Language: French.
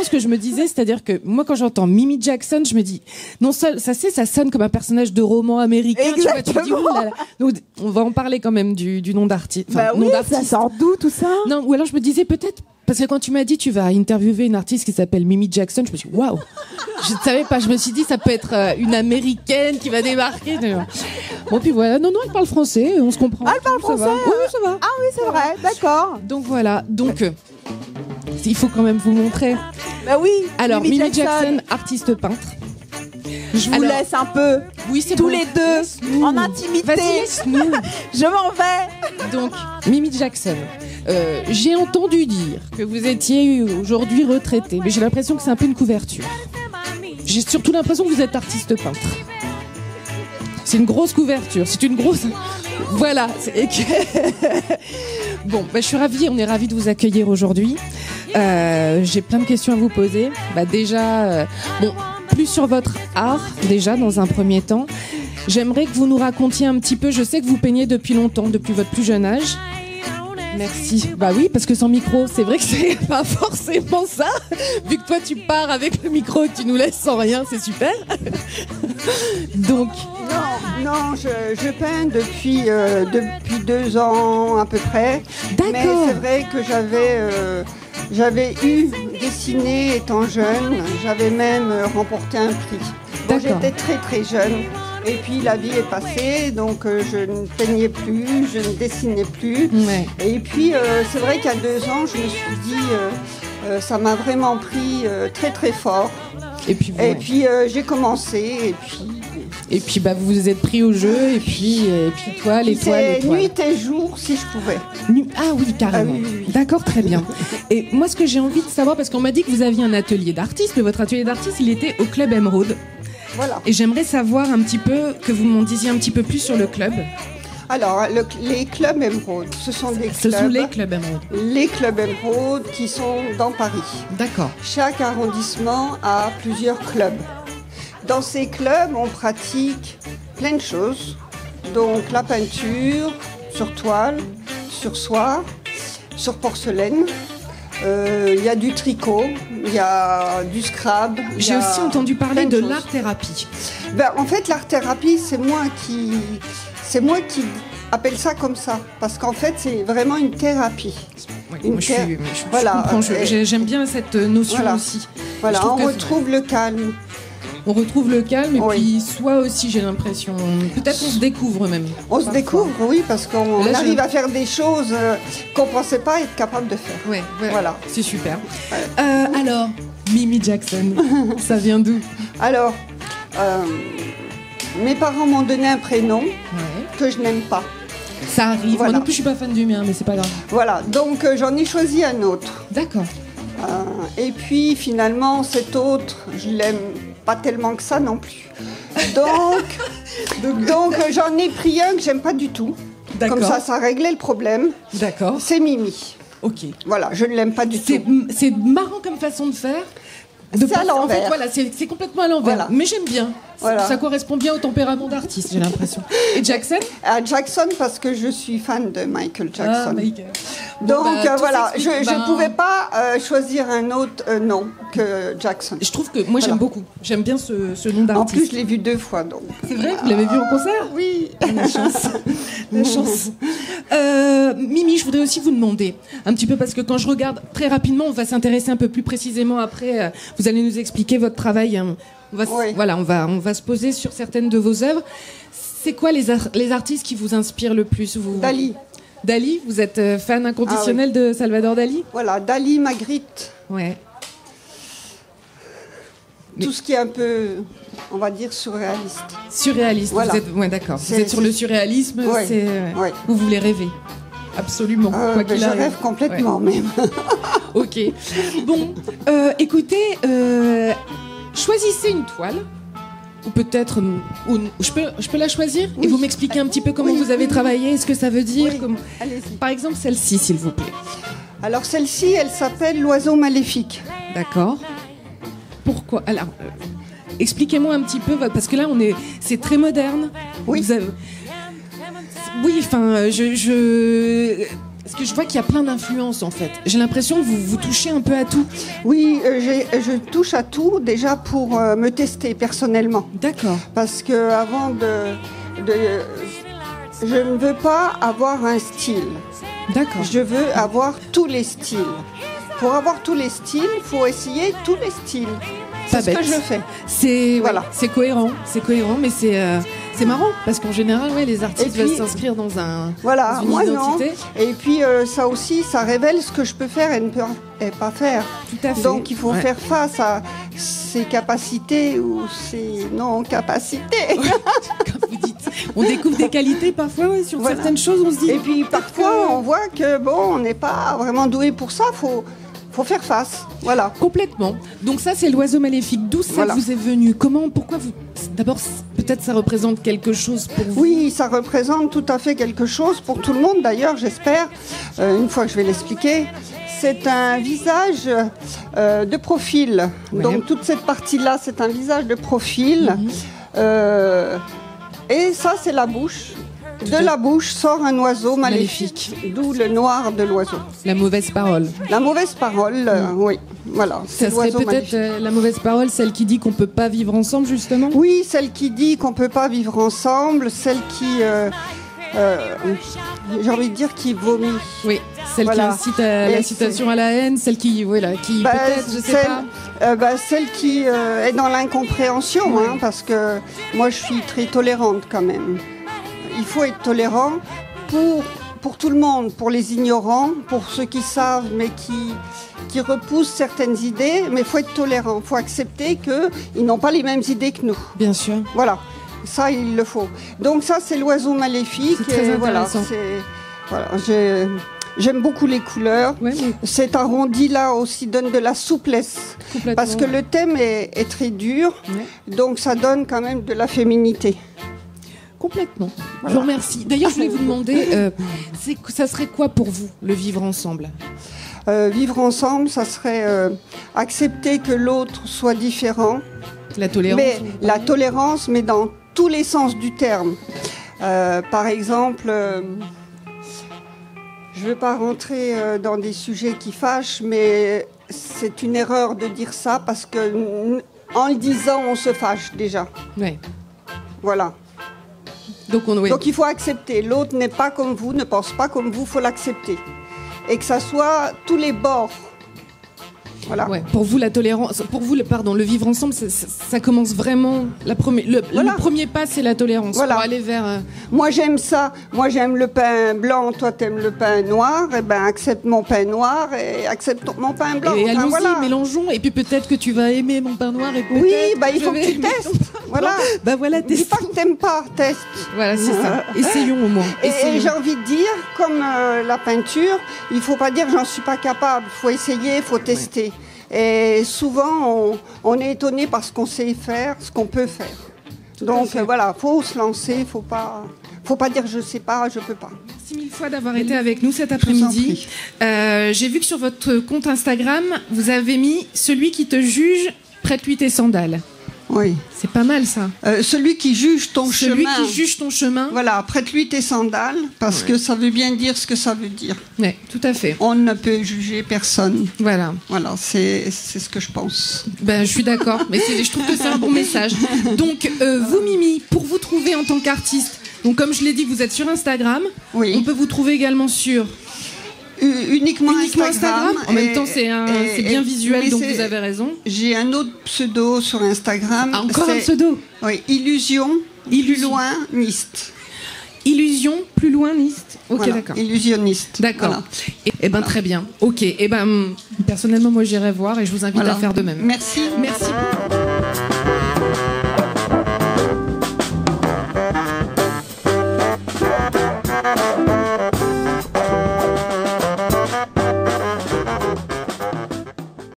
exactement ce que je me disais, c'est-à-dire que moi, quand j'entends Mimi Jackson, je me dis, non, ça sonne comme un personnage de roman américain. Exactement. Tu vois, tu dis, oh là là. Donc, on va en parler quand même du nom d'artiste. Bah oui, ça sort d'où tout ça? Non, ou alors je me disais peut-être, parce que quand tu m'as dit tu vas interviewer une artiste qui s'appelle Mimi Jackson, je me suis dit waouh, je ne savais pas, je me suis dit ça peut être une américaine qui va débarquer. Bon puis voilà, non, elle parle français, on se comprend. Ah, elle parle français? Oui, ça va. Ah oui, c'est vrai, d'accord. Donc voilà, il faut quand même vous montrer. Bah oui. Alors Mimi Jackson, artiste peintre. Je vous laisse un peu, oui, c'est tous bon. les deux, en intimité. Vas-y, laisse-nous. Je m'en vais. Donc, Mimi Jackson, j'ai entendu dire que vous étiez aujourd'hui retraitée, mais j'ai l'impression que c'est un peu une couverture. J'ai surtout l'impression que vous êtes artiste peintre. C'est une grosse couverture, c'est une grosse... Voilà. Bon, je suis ravie, on est ravis de vous accueillir aujourd'hui. J'ai plein de questions à vous poser. Déjà, plus sur votre art, déjà, dans un premier temps. J'aimerais que vous nous racontiez un petit peu, je sais que vous peignez depuis longtemps, depuis votre plus jeune âge. Merci. Bah oui, parce que sans micro, c'est vrai que c'est pas forcément ça. Vu que toi, tu pars avec le micro et que tu nous laisses sans rien, c'est super. Donc... Non, je peins depuis 2 ans à peu près. D'accord. Mais c'est vrai que j'avais dessiné étant jeune. J'avais même remporté un prix. Bon, j'étais très très jeune. Et puis la vie est passée, donc je ne peignais plus, je ne dessinais plus. Ouais. Et puis c'est vrai qu'il y a 2 ans, je me suis dit, ça m'a vraiment pris très très fort. Et puis j'ai commencé, et puis vous vous êtes pris au jeu, et puis toi, l'étoile. C'est nuit et jour si je pouvais. Ah oui, carrément. Ah oui. D'accord, très bien. Et moi, ce que j'ai envie de savoir, parce qu'on m'a dit que vous aviez un atelier d'artiste, mais votre atelier d'artiste, il était au Club Émeraude. Voilà. Et j'aimerais savoir un petit peu, que vous m'en disiez un petit peu plus sur le club. Alors, les clubs Émeraude, ce sont des clubs. Ce sont les clubs Émeraude. Les clubs Émeraude qui sont dans Paris. D'accord. Chaque arrondissement a plusieurs clubs. Dans ces clubs, on pratique plein de choses. Donc la peinture sur toile, sur soie, sur porcelaine. Il y a du tricot, il y a du scrab. J'ai aussi entendu parler de l'art-thérapie. En fait, l'art-thérapie, c'est moi qui appelle ça comme ça. Parce qu'en fait, c'est vraiment une thérapie. Oui, je comprends, j'aime bien cette notion aussi. Voilà, on retrouve le calme. On retrouve le calme et puis soi aussi, j'ai l'impression. Peut-être on se découvre même. On se découvre, oui, parce qu'on arrive à faire des choses qu'on ne pensait pas être capable de faire. Ouais, voilà. C'est super. Alors, Mimi Jackson, ça vient d'où? Alors, mes parents m'ont donné un prénom que je n'aime pas. Ça arrive. Voilà. Moi non plus, je suis pas fan du mien, mais c'est pas grave. Voilà, donc j'en ai choisi un autre. D'accord. Et puis finalement, cet autre, je l'aime pas tellement que ça non plus. Donc j'en ai pris un que j'aime pas du tout. D'accord. Comme ça réglait le problème. D'accord. C'est Mimi. Ok. Voilà, je ne l'aime pas du tout. C'est marrant comme façon de faire. C'est à l'envers. En fait, voilà, c'est complètement à l'envers. Voilà. Mais j'aime bien. Voilà. Ça correspond bien au tempérament d'artiste, j'ai l'impression. Et Jackson? Jackson, parce que je suis fan de Michael Jackson. Ah, Michael. Donc voilà, je ne pouvais pas choisir un autre nom que Jackson. Je trouve que moi j'aime beaucoup. J'aime bien ce nom d'artiste. En plus, je l'ai vu 2 fois. Donc. C'est vrai? Vous l'avez vu en concert? Oui. La chance. La chance. Mimi, je voudrais aussi vous demander un petit peu, parce que quand je regarde très rapidement, on va s'intéresser un peu plus précisément après. Vous allez nous expliquer votre travail. Voilà, on va se poser sur certaines de vos œuvres. C'est quoi les artistes qui vous inspirent le plus? Dali. Dali, vous êtes fan inconditionnel de Salvador Dali? Voilà, Dali, Magritte. Ouais. Tout ce qui est un peu, on va dire, surréaliste. Surréaliste, voilà. D'accord. Vous êtes sur le surréalisme, vous voulez rêver. Absolument. Je rêve complètement même. Ok. Bon, écoutez, choisissez une toile. Ou peut-être, je peux la choisir et vous m'expliquer un petit peu comment vous avez travaillé, ce que ça veut dire. Allez-y. Par exemple, celle-ci, s'il vous plaît. Alors celle-ci, elle s'appelle l'oiseau maléfique. D'accord. Pourquoi? Alors, expliquez-moi un petit peu, parce que là, c'est très moderne. Oui. Oui, enfin, Parce que je vois qu'il y a plein d'influences en fait. J'ai l'impression que vous touchez un peu à tout. Oui, je touche à tout déjà pour me tester personnellement. D'accord. Parce que avant je ne veux pas avoir un style. D'accord. Je veux avoir tous les styles. Pour avoir tous les styles, il faut essayer tous les styles. C'est ce que je fais. Voilà. C'est cohérent, mais c'est marrant parce qu'en général, les artistes veulent s'inscrire dans une moi identité. Non. Et puis ça aussi, ça révèle ce que je peux faire et ne peux pas faire. Tout à fait. Donc il faut faire face à ses capacités ou ses non-capacités. Comme vous dites, on découvre des qualités parfois sur certaines choses, on se dit. Et puis parfois, on voit que on n'est pas vraiment doué pour ça. Faut faire face, voilà. Complètement. Donc ça, c'est l'oiseau maléfique. D'où ça vous est venu? Pourquoi vous... D'abord, peut-être ça représente quelque chose pour vous. Oui, ça représente tout à fait quelque chose pour tout le monde, d'ailleurs, j'espère. Une fois que je vais l'expliquer. C'est un visage de profil. Ouais. Donc toute cette partie-là, c'est un visage de profil. Et ça, c'est la bouche. De la bouche sort un oiseau maléfique. D'où le noir de l'oiseau. La mauvaise parole. La mauvaise parole, oui. Voilà. Ça serait peut-être la mauvaise parole, celle qui dit qu'on ne peut pas vivre ensemble, justement? Oui, celle qui dit qu'on ne peut pas vivre ensemble, celle qui... j'ai envie de dire qui vomit. Oui, celle qui incite à l'incitation à la haine, celle qui peut-être, je sais pas. Celle qui est dans l'incompréhension, parce que moi je suis très tolérante quand même. Il faut être tolérant pour tout le monde, pour les ignorants, pour ceux qui savent mais qui repoussent certaines idées, mais il faut être tolérant, il faut accepter qu'ils n'ont pas les mêmes idées que nous. Bien sûr. Voilà, ça il le faut. Donc ça c'est l'oiseau maléfique. C'est très intéressant. J'aime beaucoup les couleurs. Ouais, mais... Cet arrondi-là aussi donne de la souplesse. Parce que le thème est très dur, donc ça donne quand même de la féminité. Complètement. Voilà. Je vous remercie. D'ailleurs, je voulais vous demander, ça serait quoi pour vous, le vivre ensemble? Vivre ensemble, ça serait accepter que l'autre soit différent. La tolérance. La tolérance, mais dans tous les sens du terme. Par exemple, je ne veux pas rentrer dans des sujets qui fâchent, mais c'est une erreur de dire ça parce que en le disant, on se fâche déjà. Oui. Voilà. Donc il faut accepter. L'autre n'est pas comme vous, ne pense pas comme vous, il faut l'accepter. Et que ça soit tous les bords. Voilà. Ouais, pour vous, la tolérance, le vivre ensemble, ça commence vraiment. Le premier pas, c'est la tolérance. Voilà. Pour aller vers. Moi, j'aime ça. Moi, j'aime le pain blanc. Toi, t'aimes le pain noir. Eh ben, accepte mon pain noir et accepte mon pain blanc. Et allons-y, mélangeons. Et puis peut-être que tu vas aimer mon pain noir. Et il faut que tu testes. Voilà. Dis pas que t'aimes pas, teste. Voilà, c'est ça. Essayons au moins. Et j'ai envie de dire, comme la peinture, il faut pas dire j'en suis pas capable. Il faut essayer, il faut tester. Ouais. Et souvent, on est étonné par ce qu'on sait faire, ce qu'on peut faire. Donc voilà, faut se lancer, faut pas dire je sais pas, je peux pas. Merci mille fois d'avoir été avec nous cet après-midi. J'ai vu que sur votre compte Instagram, vous avez mis « Celui qui te juge, prête-lui tes sandales ». Oui. C'est pas mal ça. Celui qui juge ton chemin. Celui qui juge ton chemin. Voilà, prête-lui tes sandales, parce que ça veut bien dire ce que ça veut dire. Oui, tout à fait. On ne peut juger personne. Voilà. Voilà, c'est ce que je pense. Je suis d'accord, mais je trouve que c'est un bon message. Donc, vous Mimi, pour vous trouver en tant qu'artiste, donc comme je l'ai dit, vous êtes sur Instagram. Oui. On peut vous trouver également sur... Uniquement Instagram. En même temps, c'est bien visuel, donc vous avez raison. J'ai un autre pseudo sur Instagram. Ah, encore un pseudo? Oui, Illusion, plus loin, Niste. Illusion, plus loin, Niste. Ok, voilà, d'accord. Illusionniste. D'accord. Voilà. Voilà. Très bien. Ok. Personnellement, moi, j'irai voir et je vous invite à faire de même. Merci. Merci beaucoup.